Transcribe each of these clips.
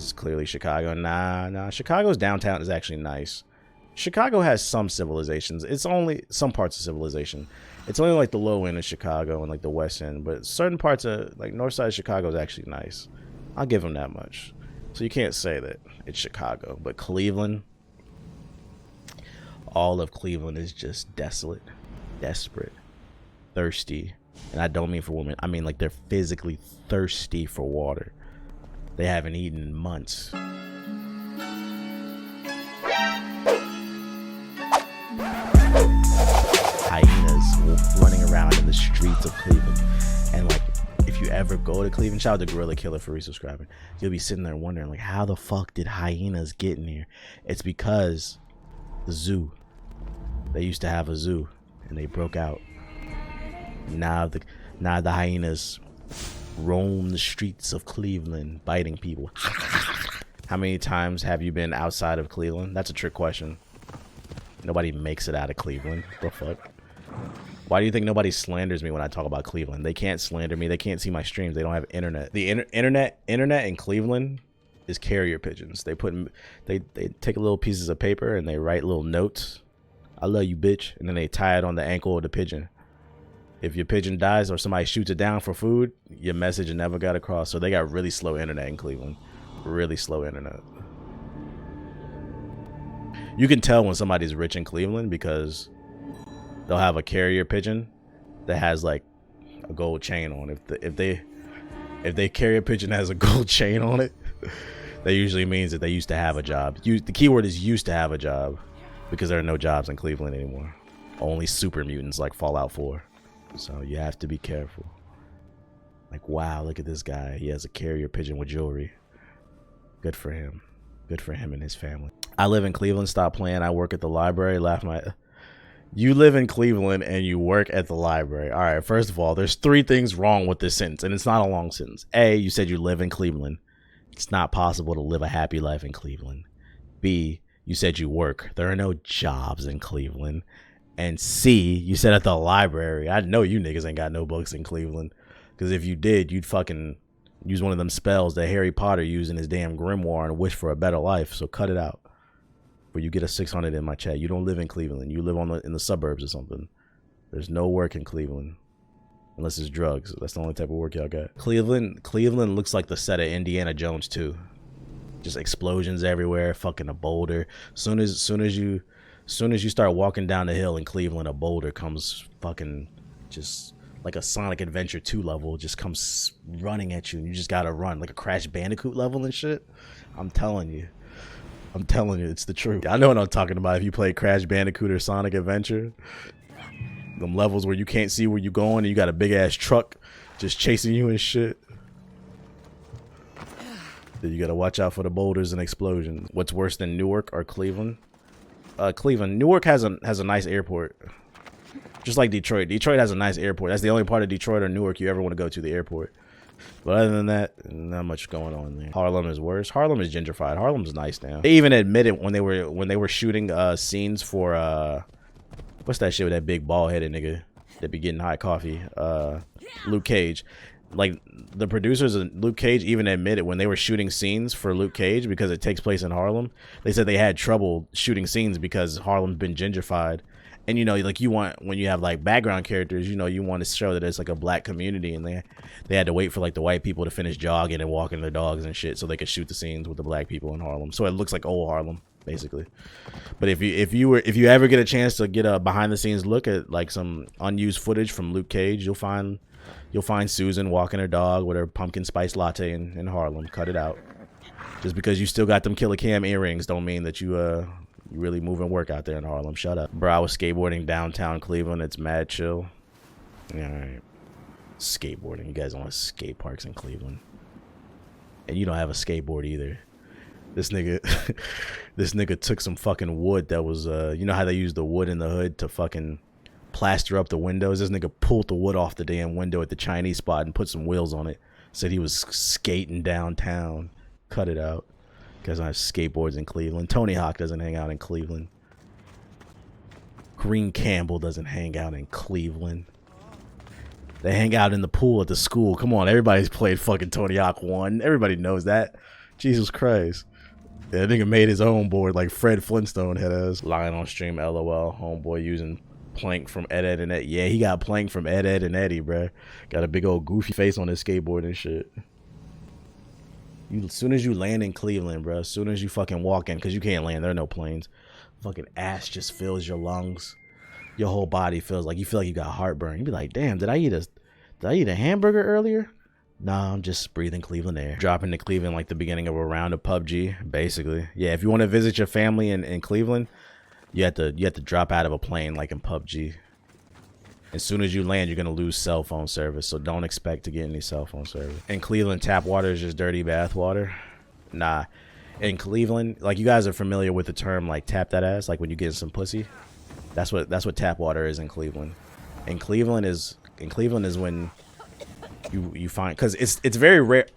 This is clearly Chicago. Nah. Chicago's downtown is actually nice. Chicago has some civilizations. It's only some parts of civilization. It's only like the low end of Chicago and like the west end, but certain parts of like north side of Chicago is actually nice. I'll give them that much. So you can't say that it's Chicago, but Cleveland, all of Cleveland is just desolate, desperate, thirsty. And I don't mean for women. I mean like they're physically thirsty for water. They haven't eaten in months. Hyenas running around in the streets of Cleveland. And like, if you ever go to Cleveland, shout out to Gorilla Killer for resubscribing. You'll be sitting there wondering like, how the fuck did hyenas get in here? It's because the zoo. They used to have a zoo and they broke out. Now the hyenas roam the streets of Cleveland, biting people. How many times have you been outside of Cleveland? That's a trick question. Nobody makes it out of Cleveland. The fuck? Why do you think nobody slanders me when I talk about Cleveland? They can't slander me. They can't see my streams. They don't have internet. The internet in Cleveland is carrier pigeons. They take little pieces of paper and they write little notes. I love you, bitch. And then they tie it on the ankle of the pigeon. If your pigeon dies or somebody shoots it down for food, your message never got across. So they got really slow internet in Cleveland. Really slow internet. You can tell when somebody's rich in Cleveland because they'll have a carrier pigeon that has like a gold chain on it. If they carrier pigeon has a gold chain on it, that usually means that they used to have a job. The keyword is used to have a job because there are no jobs in Cleveland anymore. Only super mutants like Fallout 4. So you have to be careful. Like, wow, look at this guy. He has a carrier pigeon with jewelry. Good for him. Good for him and his family. I live in Cleveland. Stop playing. I work at the library. You live in Cleveland and you work at the library. All right, first of all, there's 3 things wrong with this sentence, and it's not a long sentence. A, you said you live in Cleveland. It's not possible to live a happy life in Cleveland. B, you said you work. There are no jobs in Cleveland. And C, you said at the library. I know you niggas ain't got no books in Cleveland. Because if you did, you'd fucking use one of them spells that Harry Potter used in his damn grimoire and wish for a better life. So cut it out. Or you get a 600 in my chat. You don't live in Cleveland. You live in the suburbs or something. There's no work in Cleveland. Unless it's drugs. That's the only type of work y'all got. Cleveland looks like the set of Indiana Jones 2. Just explosions everywhere. Fucking a boulder. Soon as you start walking down the hill in Cleveland, a boulder comes fucking just like a Sonic Adventure 2 level, just comes running at you and you just gotta run like a Crash Bandicoot level and shit. I'm telling you, it's the truth. I know what I'm talking about. If you play Crash Bandicoot or Sonic Adventure, them levels where you can't see where you're going and you got a big ass truck just chasing you and shit. Then you gotta watch out for the boulders and explosions. What's worse than Newark or Cleveland? Cleveland. Newark has a nice airport. Just like Detroit. Detroit has a nice airport. That's the only part of Detroit or Newark you ever want to go to, the airport. But other than that, not much going on there. Harlem is worse. Harlem is gentrified. Harlem's nice now. They even admitted when they were shooting scenes for what's that shit with that big bald headed nigga that be getting hot coffee? Luke Cage. Like the producers of Luke Cage even admitted when they were shooting scenes for Luke Cage, because it takes place in Harlem, they said they had trouble shooting scenes because Harlem's been gentrified. And you know, like you want, when you have like background characters, you know, you want to show that it's like a black community, and they had to wait for like the white people to finish jogging and walking their dogs and shit so they could shoot the scenes with the black people in Harlem. So it looks like old Harlem basically. But if you ever get a chance to get a behind the scenes look at like some unused footage from Luke Cage, you'll find Susan walking her dog with her pumpkin spice latte in Harlem. Cut it out. Just because you still got them Killer Cam earrings don't mean that you really moving work out there in Harlem. Shut up. Bro, I was skateboarding downtown Cleveland. It's mad chill. Yeah, all right. Skateboarding. You guys don't have skate parks in Cleveland. And you don't have a skateboard either. This nigga took some fucking wood that was, you know how they use the wood in the hood to fucking plaster up the windows? This nigga pulled the wood off the damn window at the Chinese spot and put some wheels on it. Said he was skating downtown. Cut it out. Because I have skateboards in Cleveland. Tony Hawk doesn't hang out in Cleveland. Green Campbell doesn't hang out in Cleveland. They hang out in the pool at the school. Come on, everybody's played fucking Tony Hawk 1. Everybody knows that. Jesus Christ. Yeah, that nigga made his own board like Fred Flintstone head ass. Lying on stream, LOL. Homeboy using plank from Ed and Eddie. Yeah, he got plank from Ed and Eddie, bruh. Got a big old goofy face on his skateboard and shit. As soon as you land in Cleveland, bro, as soon as you fucking walk in, because you can't land, there are no planes. Fucking ash just fills your lungs. Your whole body feels like you feel like you got heartburn. You be like, damn, did I eat a hamburger earlier? Nah, I'm just breathing Cleveland air. Dropping to Cleveland like the beginning of a round of PUBG, basically. Yeah, if you want to visit your family in Cleveland, you have to drop out of a plane like in PUBG. As soon as you land, you're gonna lose cell phone service, so don't expect to get any cell phone service. In Cleveland, tap water is just dirty bath water. Nah, in Cleveland, like you guys are familiar with the term like tap that ass, like when you get some pussy. That's what tap water is in Cleveland. In Cleveland is when you find, because it's very rare.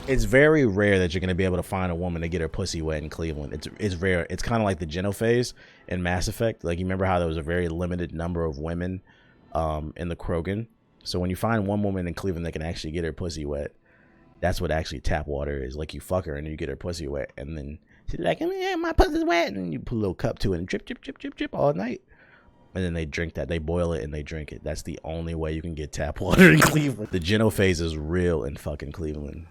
It's very rare that you're gonna be able to find a woman to get her pussy wet in Cleveland. It's rare. It's kind of like the Geno phase in Mass Effect. Like you remember how there was a very limited number of women in the Krogan. So when you find one woman in Cleveland that can actually get her pussy wet, that's what actually tap water is. Like you fuck her and you get her pussy wet, and then she's like, "Yeah, my pussy's wet," and you put a little cup to it and drip, drip, drip, drip, drip all night. And then they drink that. They boil it and they drink it. That's the only way you can get tap water in Cleveland. The Geno phase is real in fucking Cleveland.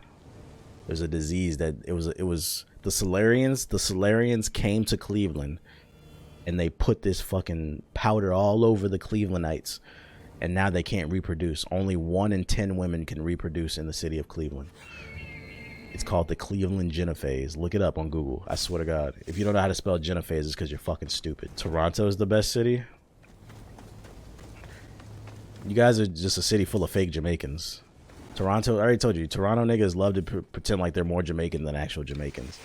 There's a disease that it was the Solarians. The Solarians came to Cleveland and they put this fucking powder all over the Clevelandites, and now they can't reproduce. Only 1 in 10 women can reproduce in the city of Cleveland. It's called the Cleveland Genophase. Look it up on Google. I swear to God. If you don't know how to spell Genophase, it's because you're fucking stupid. Toronto is the best city. You guys are just a city full of fake Jamaicans. Toronto, I already told you, Toronto niggas love to pretend like they're more Jamaican than actual Jamaicans.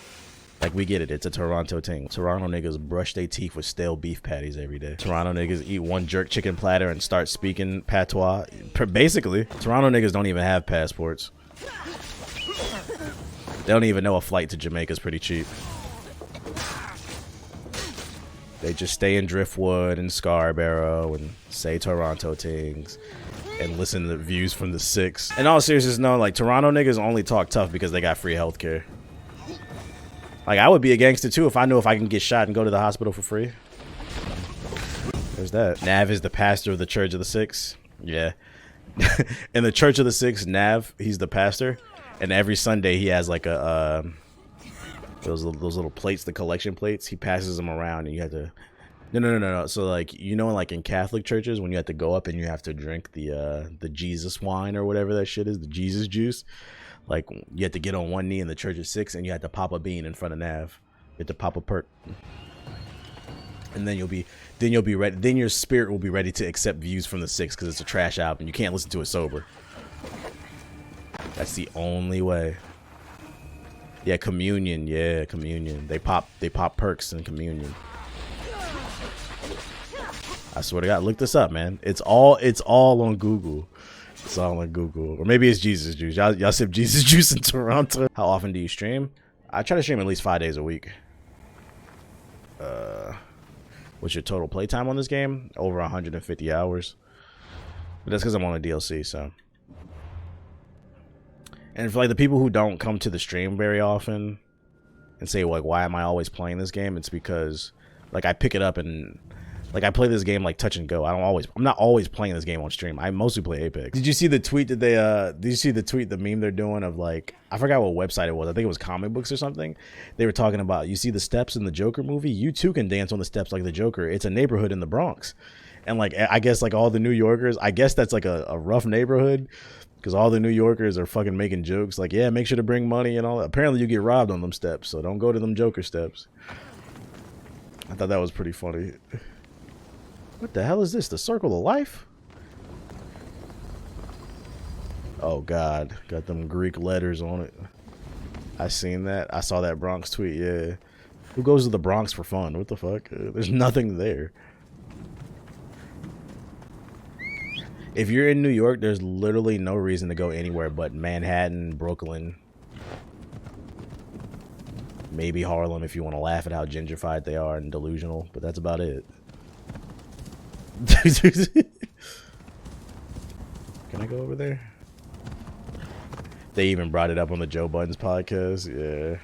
Like, we get it. It's a Toronto thing. Toronto niggas brush their teeth with stale beef patties every day. Toronto niggas eat one jerk chicken platter and start speaking patois. Basically, Toronto niggas don't even have passports. They don't even know a flight to Jamaica is pretty cheap. They just stay in Driftwood and Scarborough and say Toronto things and listen to views from the 6. In all seriousness, no, like, Toronto niggas only talk tough because they got free healthcare. Like, I would be a gangster too if I knew if I can get shot and go to the hospital for free. There's that. Nav is the pastor of the Church of the 6. Yeah. In the Church of the 6, Nav, he's the pastor. And every Sunday he has like a those little plates, the collection plates. He passes them around, and you have to. No. So like, you know, like in Catholic churches, when you have to go up and you have to drink the Jesus wine or whatever that shit is, the Jesus juice. Like, you have to get on one knee in the Church of 6, and you have to pop a bean in front of Nav. You have to pop a perk, and then you'll be ready. Then your spirit will be ready to accept views from the 6 because it's a trash album. You can't listen to it sober. That's the only way. Yeah, communion. Yeah, communion. They pop perks in communion. I swear to God, look this up, man. It's all on Google. It's all on Google. Or maybe it's Jesus juice. Y'all sip Jesus juice in Toronto. How often do you stream? I try to stream at least 5 days a week. What's your total playtime on this game? Over 150 hours. But that's because I'm on a DLC, so. And for like the people who don't come to the stream very often and say, like, why am I always playing this game? It's because, like, I pick it up and, like, I play this game like touch and go. I'm not always playing this game on stream. I mostly play Apex. Did you see the tweet that they did you see the meme they're doing of, like, I forgot what website it was. I think it was Comic Books or something. They were talking about, you see the steps in the Joker movie? You too can dance on the steps like the Joker. It's a neighborhood in the Bronx. And, like, I guess, like, all the New Yorkers, I guess that's like a rough neighborhood. Because all the New Yorkers are fucking making jokes like, yeah, make sure to bring money and all that. Apparently you get robbed on them steps, so don't go to them Joker steps. I thought that was pretty funny. What the hell is this? The Circle of Life? Oh, God. Got them Greek letters on it. I seen that. I saw that Bronx tweet, yeah. Who goes to the Bronx for fun? What the fuck? There's nothing there. If you're in New York, there's literally no reason to go anywhere but Manhattan, Brooklyn, maybe Harlem if you want to laugh at how gentrified they are and delusional, but that's about it. Can I go over there? They even brought it up on the Joe Budden's podcast. Yeah.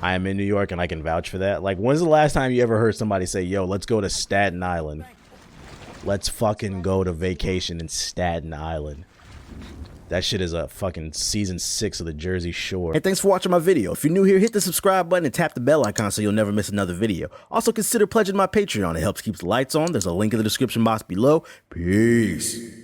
I am in New York and I can vouch for that. Like, when's the last time you ever heard somebody say, yo, let's go to Staten Island? Let's fucking go to vacation in Staten Island. That shit is a fucking season 6 of the Jersey Shore. Hey, thanks for watching my video. If you're new here, hit the subscribe button and tap the bell icon so you'll never miss another video. Also, consider pledging my Patreon. It helps keep the lights on. There's a link in the description box below. Peace.